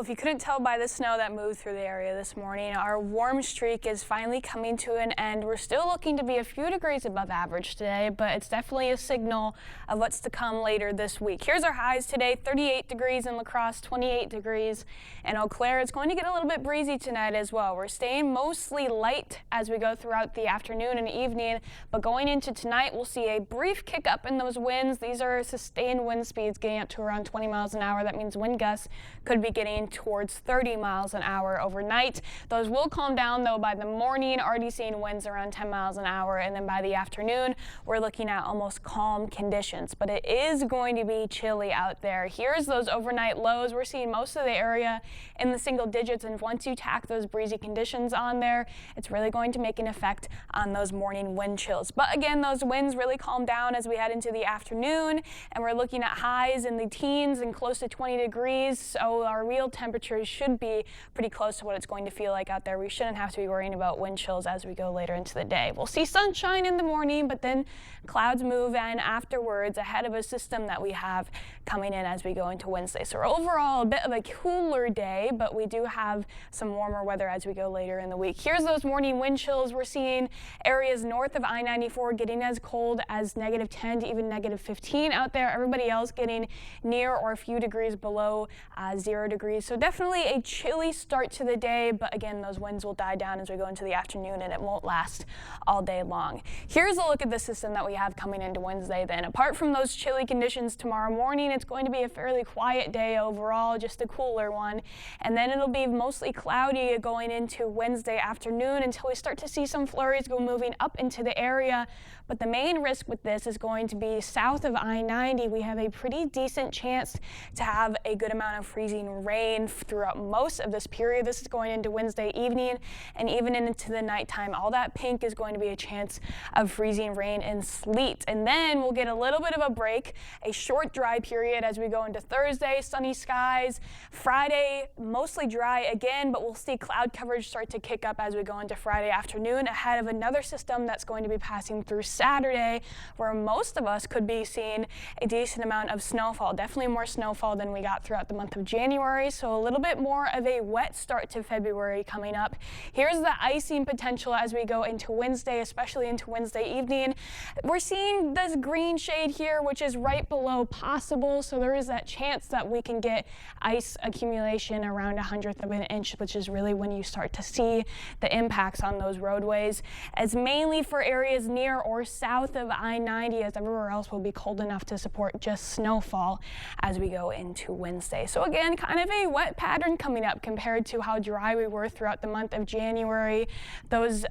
if you couldn't tell by the snow that moved through the area this morning, our warm streak is finally coming to an end. We're still looking to be a few degrees above average today, but it's definitely a signal of what's to come later this week. Here's our highs today: 38 degrees in La Crosse, 28 degrees in Eau Claire. It's going to get a little bit breezy tonight as well. We're staying mostly light as we go throughout the afternoon and evening, but going into tonight, we'll see a brief kick up in those winds. These are sustained wind speeds getting up to around 20 miles an hour. That means wind gusts could be getting towards 30 miles an hour overnight. Those will calm down though by the morning, already seeing winds around 10 miles an hour, and then by the afternoon we're looking at almost calm conditions, but it is going to be chilly out there. Here's those overnight lows. We're seeing most of the area in the single digits, and once you tack those breezy conditions on there, it's really going to make an effect on those morning wind chills. But again, those winds really calm down as we head into the afternoon, and we're looking at highs in the teens and close to 20 degrees, so our real temperatures should be pretty close to what it's going to feel like out there. We shouldn't have to be worrying about wind chills as we go later into the day. We'll see sunshine in the morning, but then clouds move in afterwards ahead of a system that we have coming in as we go into Wednesday. So overall, a bit of a cooler day, but we do have some warmer weather as we go later in the week. Here's those morning wind chills. We're seeing areas north of I-94 getting as cold as -10 to even -15 out there. Everybody else getting near or a few degrees below 0 degrees. So definitely a chilly start to the day, but again, those winds will die down as we go into the afternoon, and it won't last all day long. Here's a look at the system that we have coming into Wednesday then. Apart from those chilly conditions tomorrow morning, it's going to be a fairly quiet day overall, just a cooler one. And then it'll be mostly cloudy going into Wednesday afternoon until we start to see some flurries go moving up into the area. But the main risk with this is going to be south of I-90. We have a pretty decent chance to have a good amount of freezing rain throughout most of this period. This is going into Wednesday evening and even into the nighttime. All that pink is going to be a chance of freezing rain and sleet. And then we'll get a little bit of a break, a short dry period as we go into Thursday, sunny skies. Friday, mostly dry again, but we'll see cloud coverage start to kick up as we go into Friday afternoon ahead of another system that's going to be passing through Saturday, where most of us could be seeing a decent amount of snowfall, definitely more snowfall than we got throughout the month of January, so a little bit more of a wet start to February coming up. Here's the icing potential as we go into Wednesday, especially into Wednesday evening. We're seeing this green shade here, which is right below possible, so there is that chance that we can get ice accumulation around 1/100 of an inch, which is really when you start to see the impacts on those roadways. It's mainly for areas near or south of I-90, as everywhere else will be cold enough to support just snowfall as we go into Wednesday. So again, kind of a wet pattern coming up compared to how dry we were throughout the month of January. Those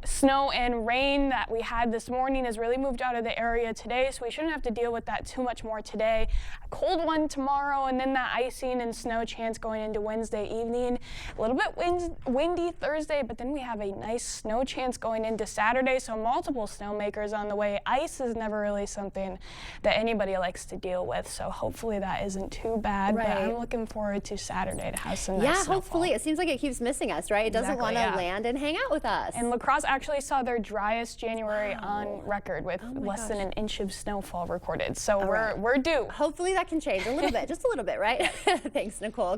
snow and rain that we had this morning has really moved out of the area today, so we shouldn't have to deal with that too much more today. A cold one tomorrow, and then that icing and snow chance going into Wednesday evening. A little bit windy Thursday, but then we have a nice snow chance going into Saturday, so multiple snowmakers on the way. Ice is never really something that anybody likes to deal with, so hopefully that isn't too bad, right. But I'm looking forward to Saturday to have some nice snowfall. Hopefully. It seems like it keeps missing us, right? It doesn't want to land and hang out with us. And La Crosse actually saw their driest January on record with less than an inch of snowfall recorded. So we're due. Hopefully that can change a little bit, just a little bit, right? Thanks, Nicole.